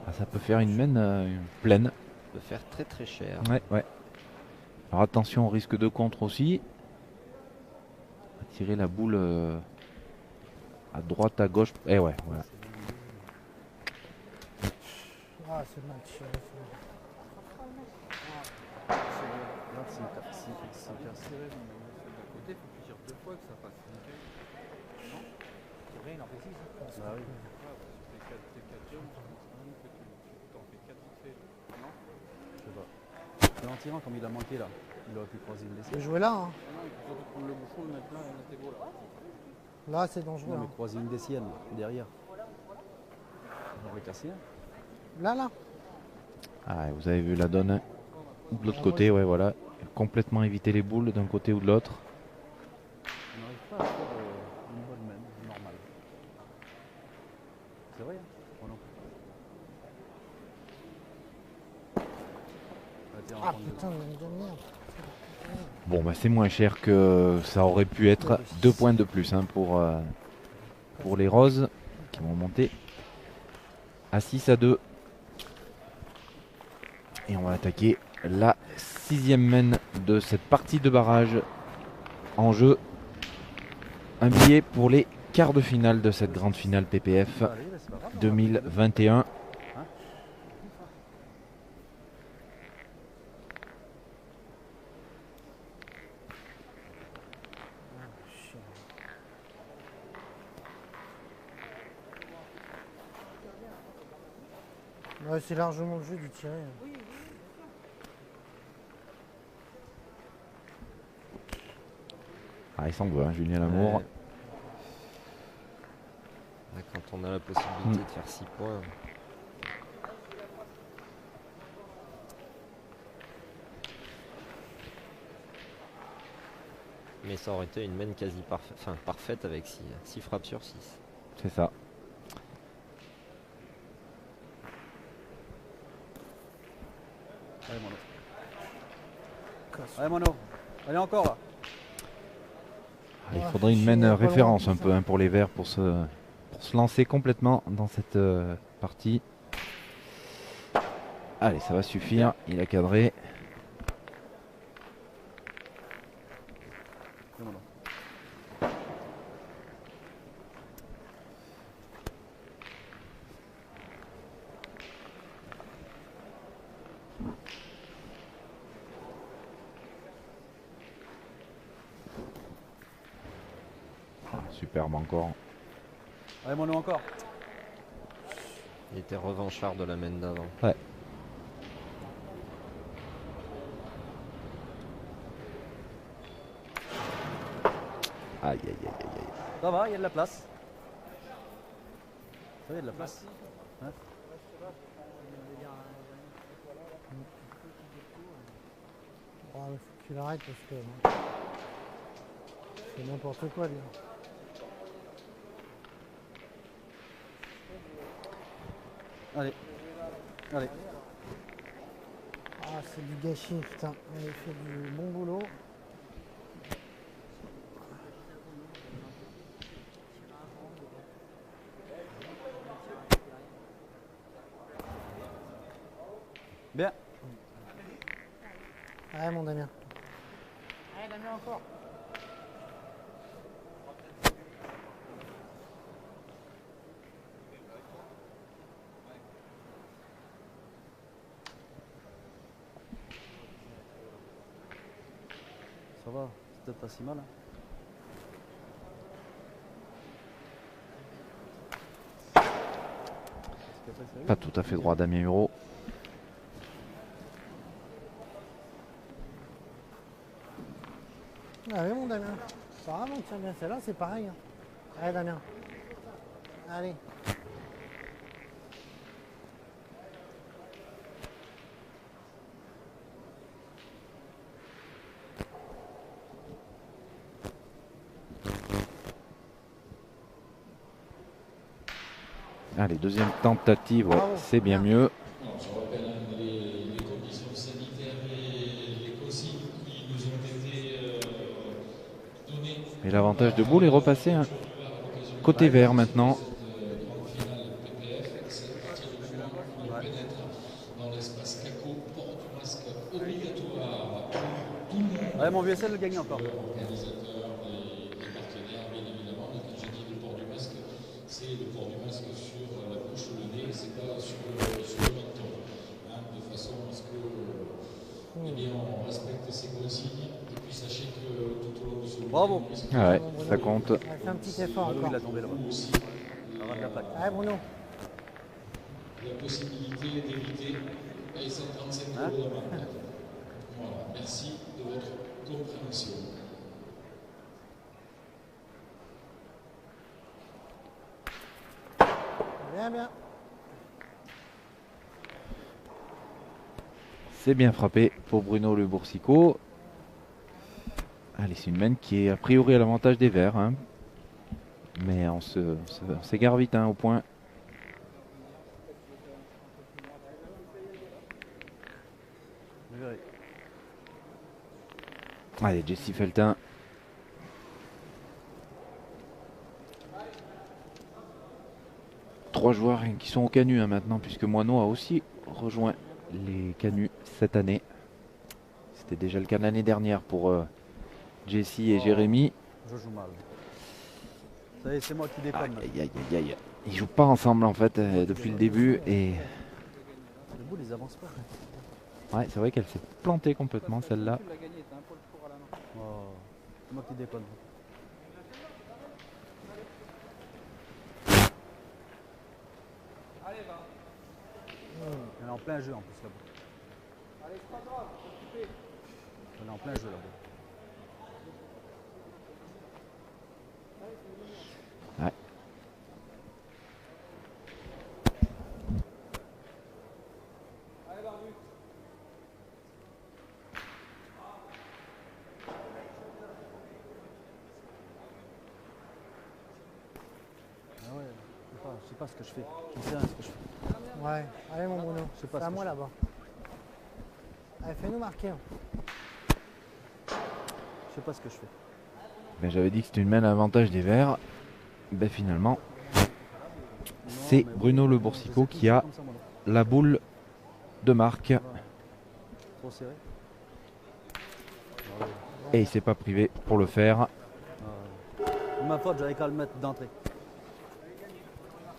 Ah, ça peut faire une mène pleine. Ça peut faire très très cher. Ouais, ouais. Alors attention au risque de contre aussi. On va tirer la boule à droite, à gauche. Eh ouais, voilà. Ah, c'est mal tiré. Regarde, c'est cassé. Bah oui. Je sais pas. C'est en tirant comme il a manqué là. Il aurait pu croiser une Je décision. vais jouer là. Hein. Là, c'est dangereux. Non, mais Hein. croiser une des siennes derrière. On aurait cassé un. Là, là. Ah, vous avez vu la donne hein. De l'autre côté, ouais, voilà. Complètement éviter les boules d'un côté ou de l'autre. On n'arrive pas à faire une bonne main normale. C'est vrai, hein? Oh non. Ah, tiens, on va Ah, prendre deux. putain, de merde. Bon, bah, c'est moins cher que ça aurait pu être. 2 points de plus hein, pour les roses qui vont monter à 6-2. Et on va attaquer la 6e mène de cette partie de barrage. En jeu, un billet pour les quarts de finale de cette grande finale PPF Allez, là, c'est pas grave, on va 2021. Ouais, c'est largement le jeu du tirer. Hein. Ah, il s'en veut, hein, Julien Lamour. Ouais. Quand on a la possibilité de faire 6 points. Mais ça aurait été une main quasi parfaite avec 6 frappes sur 6. C'est ça. Allez, Mono. Allez, Mono. Allez, encore là. Il faudrait une main référence un peu pour les Verts pour se lancer complètement dans cette partie. Allez, ça va suffire. Il a cadré. Allez, Mono. Superbe encore. Allez, Mono, encore. Il était revanchard de la main d'avant. Ouais. Aïe, aïe, aïe, aïe, aïe. Ça va, il y a de la place. Ça va, il y a de la place. Hein? Oh, il faut qu'il arrête parce que c'est n'importe quoi lui. Allez. Allez. Ah, c'est du gâchis, putain. Il fait du bon boulot. Bien. Allez, mon Damien. Allez, Damien, encore. Ça va, c'est peut-être pas si mal. Hein. Pas tout à fait droit Damien Hureau. Allez, mon Damien. Ça va, on tient bien celle-là, c'est pareil. Hein. Allez, Damien. Allez. Allez, deuxième tentative, ouais, Bravo. c'est bien mieux. Alors, je rappelle les conditions sanitaires et les consignes qui nous ont été données. Et l'avantage de Boule est repassé côté vert maintenant. Cette grande finale PPF, c'est à partir du moment où on pénètre dans l'espace CACO, port du masque obligatoire pour tout le monde. Allez, mon vieux, le gagne encore. Organisateurs et partenaires, bien évidemment. Mais quand j'ai dit le port du masque, c'est le port du masque sur la bouche ou le nez, c'est pas sur le menton. Hein, de façon à ce que eh bien, on respecte ces consignes. Et puis sachez que tout au long de ce Bravo. Ah ouais, ça compte. Allez, fais un petit effort Mono, encore. il a tombé là-bas. Ça va de la plaque. Allez, Bruno. la possibilité d'éviter les 137 Hein euros d'amende. Voilà, merci de votre compréhension. Bien, bien. C'est bien frappé pour Bruno Le Boursicot. Allez, c'est une main qui est a priori à l'avantage des Verts. Hein. Mais on s'égare vite au point. Vous verrez. Allez, Jesse Feltin. Trois joueurs qui sont au Canu maintenant, puisque Moineau a aussi rejoint les Canuts cette année. C'était déjà le cas l'année dernière pour Jesse et Jérémy. Je joue mal. Ça y est, c'est moi qui déconne. Aïe, aïe, aïe, aïe. Ils jouent pas ensemble en fait depuis le début et Le boule, ils avancent pas. ouais, c'est vrai qu'elle s'est plantée complètement celle-là. Oh, c'est moi qui déconne. Elle est en plein jeu en plus là-bas. Elle est en plein jeu là-bas. Ouais. Je sais pas ce que je fais. Je sais rien ce que je fais. Ouais, allez mon Bruno, Je sais pas c'est ce à que moi je là-bas. Allez, fais-nous marquer. Je sais pas ce que je fais. Ben, j'avais dit que c'était une main à l'avantage des Verts. Ben, finalement, c'est mais Bruno Le Boursicot qui a comme ça, moi, la boule de marque. là. Trop serré. Et il s'est pas privé pour le faire. De ma faute, j'avais qu'à le mettre d'entrée.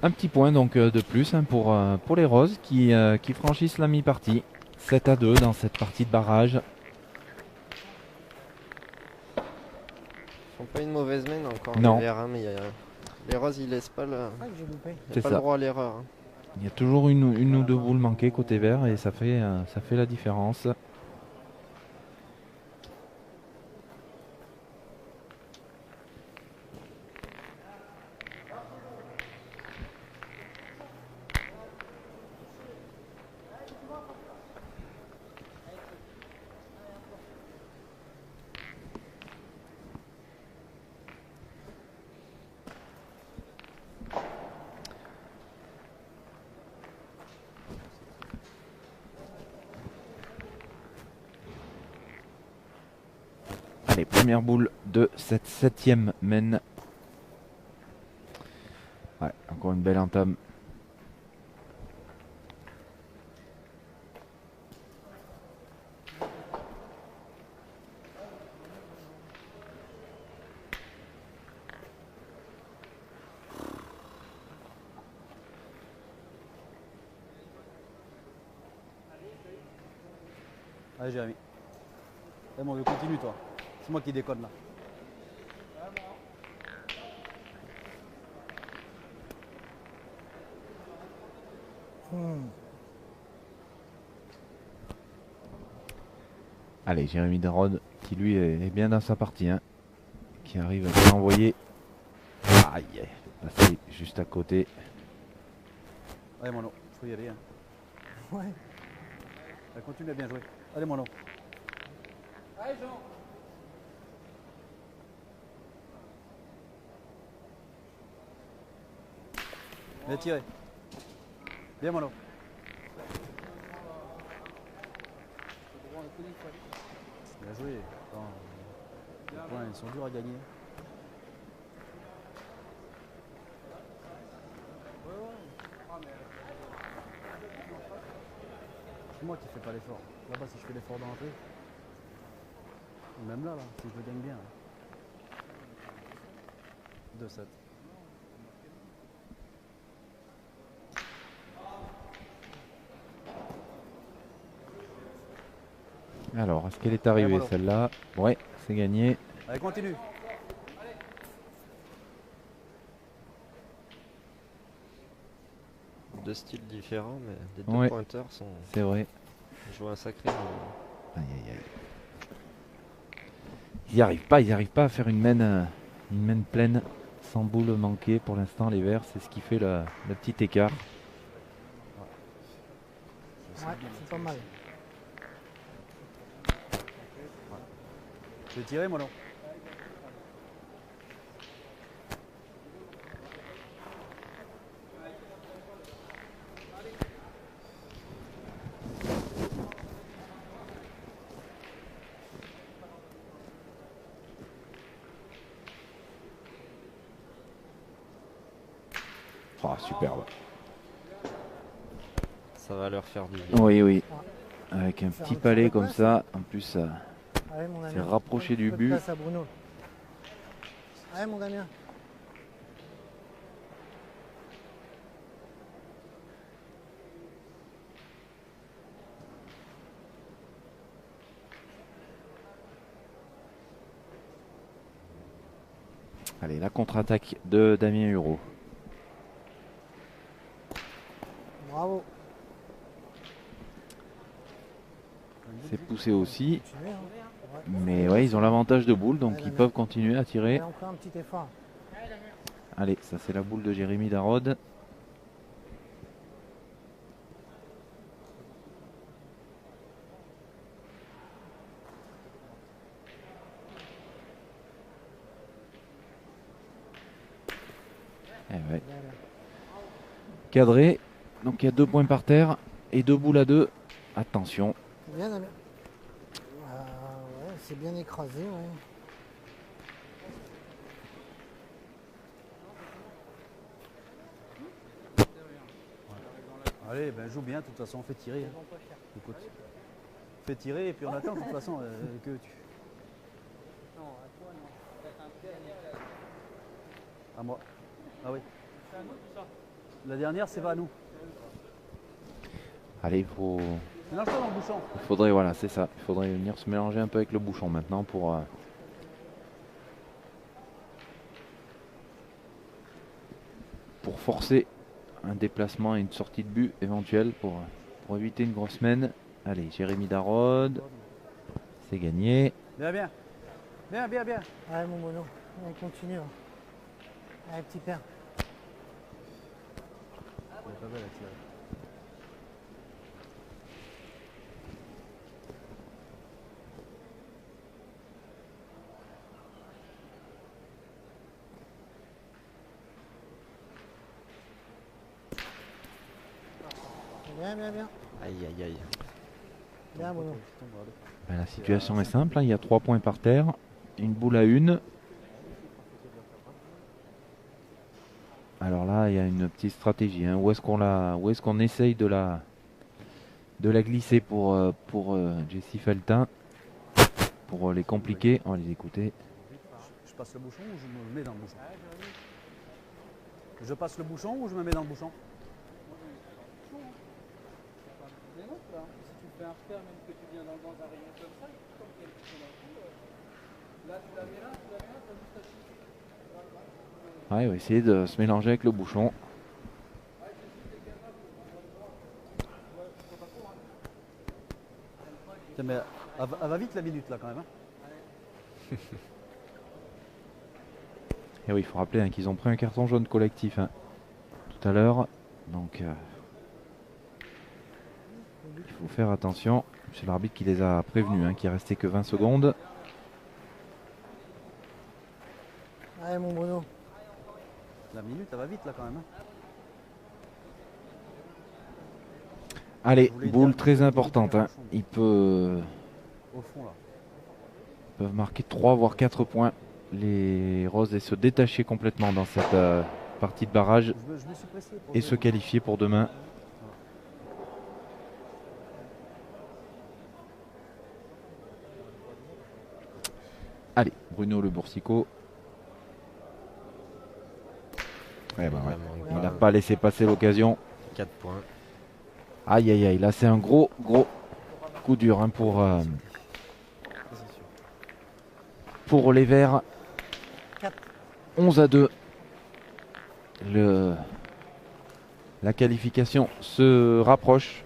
Un petit point donc de plus hein, pour les Roses qui franchissent la mi-partie. 7-2 dans cette partie de barrage. Ils font pas une mauvaise main encore, Non. les Verts, hein, mais les Roses, ils laissent pas le, Ah, que j'ai loupé. C'est pas ça. le droit à l'erreur. Hein. Il y a toujours une ou deux boules manquées côté vert et ça fait la différence. Allez, première boule de cette 7e main. Ouais, encore une belle entame. Allez, Jérémy. Eh, mon vieux, continue, toi. C'est moi qui déconne là. Allez, Jérémy Darod qui lui est bien dans sa partie. Hein, qui arrive à bien envoyer. Aïe, passé juste à côté. Allez, Mono, faut y aller. Hein. Ouais. Allez, continue à bien jouer. Allez, Mono. Allez, Jean. Bien tiré. Bien, Mono. Bien joué. Attends, les points, ils sont durs à gagner. C'est moi qui fais pas l'effort. Là-bas, si je fais l'effort d'entrée, même là, si je le gagne bien. 2-7. Alors, est-ce qu'elle est arrivée voilà. celle-là? Ouais, c'est gagné. Allez, continue. Deux styles différents, mais les deux Ouais. pointeurs C'est vrai. jouent un sacré niveau. Aïe, aïe, aïe. Ils n'y arrivent pas à faire une main pleine sans boule manquée. Pour l'instant, les Verts, c'est ce qui fait le petit écart. Ouais, c'est pas mal. Je vais tirer, Mono. Oh, superbe. Ça va leur faire du bien. Oui, oui. Avec un petit palais comme ça, en plus, Allez, mon ami. c'est rapproché du Peu de but. place à Bruno. Allez, mon Damien. Allez, la contre-attaque de Damien Hureau. Bravo. C'est poussé aussi. Continuez, hein. Ouais. Mais ouais, ils ont l'avantage de boule, donc Ouais, ils Damien. peuvent continuer à tirer. Allez, encore un petit effort. Allez, ça c'est la boule de Jérémy Darod. Eh ouais. Bien, bien. cadré. Donc il y a 2 points par terre et 2 boules à 2. Attention. Bien, Damien. Ouais, c'est bien écrasé, ouais. Allez, ben joue bien, de toute façon, fais tirer. Hein. Écoute. Fais tirer et puis on attend de toute façon que tu. À moi. Ah oui. La dernière, c'est pas à nous. Allez, Mélange-toi dans le bouchon. il faudrait, voilà, c'est ça. Il faudrait venir se mélanger un peu avec le bouchon maintenant pour forcer un déplacement et une sortie de but éventuelle pour éviter une grosse mène. Allez, Jérémy Darod, c'est gagné. Bien, bien. Bien, bien, bien. Allez, mon mono. Allez, continue. Hein. Allez, petit père. Elle est pas belle à tirer. Bien, bien, bien. Aïe aïe aïe. Bien, mono. Ben, la situation est simple, hein, il y a 3 points par terre, une boule à 1. Alors là, il y a une petite stratégie. Hein. Où est-ce qu'on essaye de la glisser pour Jessie Feltin, pour les compliquer. On va les écouter. Je passe le bouchon ou je me mets dans le bouchon? Je passe le bouchon ou je me mets dans le bouchon? Si tu fais un repère, même que tu viens dans un rayon comme ça, comme qu'il y a le bouchon dans le cou, là tu la mets là, t'as juste à chiffrer. Ouais, on va essayer de se mélanger avec le bouchon. Tiens, mais elle va vite la minute là quand même. Hein. Et oui, il faut rappeler hein, qu'ils ont pris un carton jaune collectif hein, tout à l'heure. Donc il faut faire attention. C'est l'arbitre qui les a prévenus, hein, qu'il ne restait que 20 secondes. Allez, mon mono. La minute, elle va vite là quand même. Hein. Allez, boule très importante. Hein. Ils Au fond là. peuvent marquer 3 voire 4 points. Les Roses et se détacher complètement dans cette partie de barrage Je me suis pressé pour et se qualifier pour demain. Allez, Bruno Le Boursicot. Eh ben ouais, il n'a pas laissé passer l'occasion. 4 points. Aïe aïe aïe, là c'est un gros coup dur hein, pour les Verts. 11-2. La qualification se rapproche.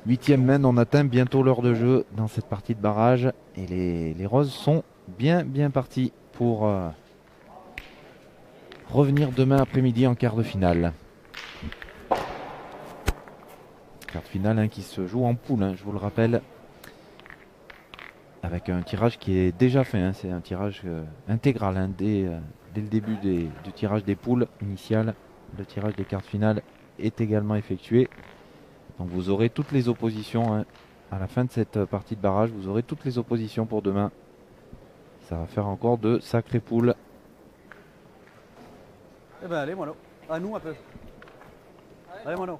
8e mène, on atteint bientôt l'heure de jeu dans cette partie de barrage. Et les Roses sont bien partis pour revenir demain après-midi en quart de finale. Quart de finale hein, qui se joue en poule, hein, je vous le rappelle. Avec un tirage qui est déjà fait, hein, c'est un tirage intégral hein, dès le début du tirage des poules initiales. Le tirage des quarts de finale est également effectué. Donc vous aurez toutes les oppositions hein, à la fin de cette partie de barrage. Vous aurez toutes les oppositions pour demain. Ça va faire encore de sacrées poules. Eh ben allez, Mono. À nous un peu. Allez, Mono.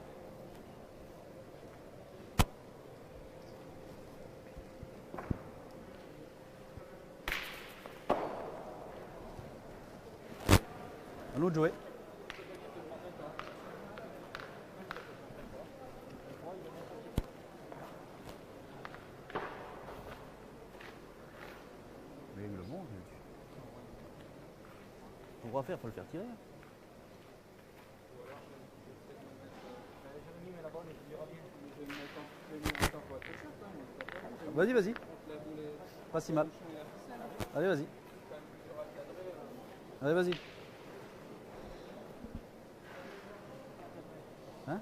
À nous de jouer. Mais le bon, pour pouvoir faire, faut le faire tirer. Vas-y, vas-y. Pas si mal. Allez, vas-y. Allez, vas-y. Hein?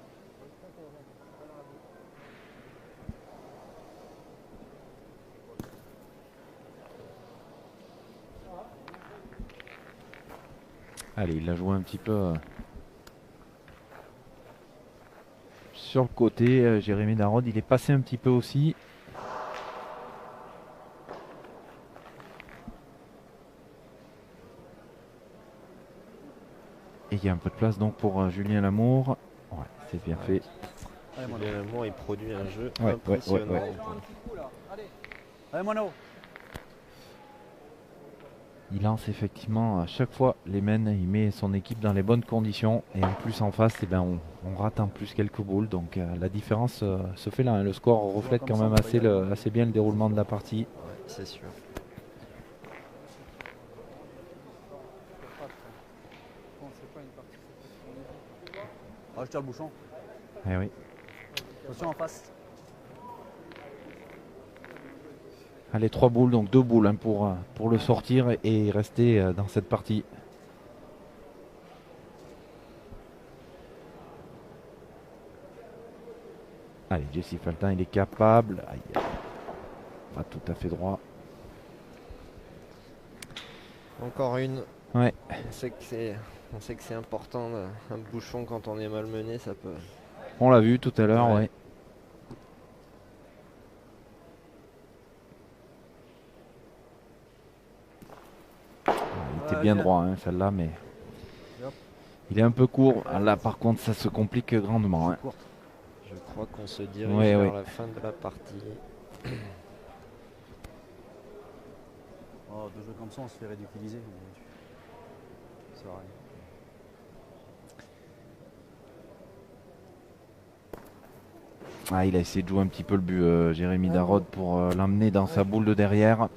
Allez, il a joué un petit peu sur le côté. Jérémy Darod, il est passé un petit peu aussi. Et il y a un peu de place donc pour Julien Lamour. Ouais, c'est bien fait. Allez, Mono. Julien Lamour, il produit un jeu Ouais, impressionnant. ouais. Allez, Mono. Il lance effectivement à chaque fois les mènes, il met son équipe dans les bonnes conditions et en plus en face, eh ben, on rate en plus quelques boules. Donc la différence se fait là, hein. Le score reflète quand même assez bien le déroulement de la partie. Ouais, c'est sûr. Ah, je tire le bouchon. Eh oui. Attention en face. Allez, 3 boules, donc 2 boules hein, pour le sortir et rester dans cette partie. Allez, Jesse Faltin, il est capable. Aïe, pas tout à fait droit. Encore une. Ouais. On sait que c'est important, un bouchon quand on est malmené, ça peut... On l'a vu tout à l'heure, Ouais. ouais. Il était bien droit, hein, celle-là, mais Hop. il est un peu court. Ah, là, par contre, ça se complique grandement. Hein. Je crois qu'on se dirige Ouais, vers ouais. la fin de la partie. Oh, de jeux comme ça, on se fait ridiculiser. Ça va rien. Ah, il a essayé de jouer un petit peu le but, Jérémy Darod, pour l'emmener dans sa boule de derrière.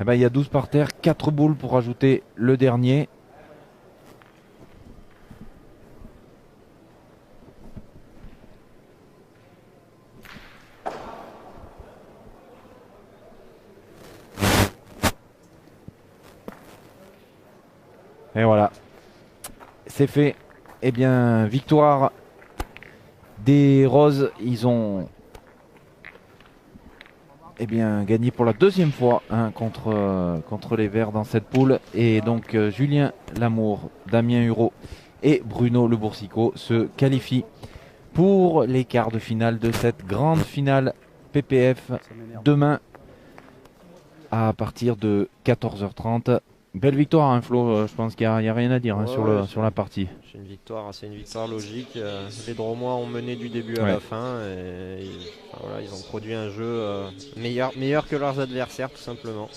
Eh ben, il y a 12 par terre, 4 boules pour ajouter le dernier. Et voilà, c'est fait. Eh bien, victoire des Roses. Ils ont gagné pour la deuxième fois hein, contre les Verts dans cette poule. Et donc Julien Lamour, Damien Hureau et Bruno Le Boursicot se qualifient pour les quarts de finale de cette grande finale PPF Ça m'énerve. demain à partir de 14h30. Belle victoire, hein, Flo. Je pense qu'il n'y a rien à dire hein, Ouais, sur la partie. C'est une victoire logique. Les Dromois ont mené du début à Ouais. la fin. Voilà, ils ont produit un jeu meilleur que leurs adversaires, tout simplement.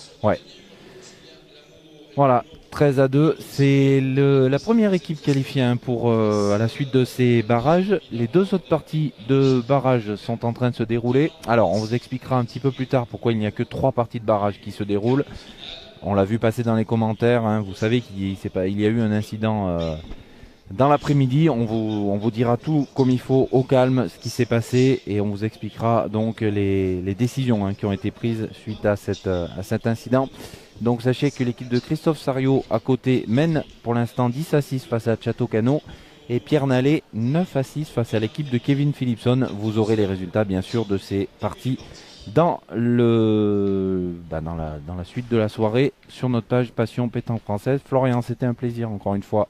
Voilà, 13-2. C'est la première équipe qualifiée hein, pour à la suite de ces barrages. Les deux autres parties de barrages sont en train de se dérouler. Alors, on vous expliquera un petit peu plus tard pourquoi il n'y a que 3 parties de barrage qui se déroulent. On l'a vu passer dans les commentaires. Hein. Vous savez qu'il y a eu un incident dans l'après-midi. On vous dira tout comme il faut, au calme, ce qui s'est passé. Et on vous expliquera donc les décisions hein, qui ont été prises suite à cet incident. Donc sachez que l'équipe de Christophe Sario à côté mène pour l'instant 10-6 face à Château-Cano. Et Pierre Nallet 9-6 face à l'équipe de Kevin Philipson. Vous aurez les résultats bien sûr de ces parties dans la suite de la soirée sur notre page Passion Pétanque Française. Florian, c'était un plaisir encore une fois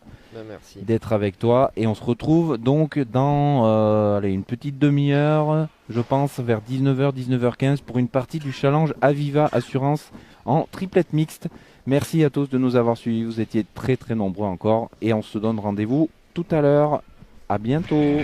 Merci. d'être avec toi et on se retrouve donc dans une petite demi-heure, je pense vers 19h, 19h15 pour une partie du challenge Aviva Assurance en triplette mixte. Merci à tous de nous avoir suivis, vous étiez très très nombreux encore et on se donne rendez-vous tout à l'heure. À bientôt.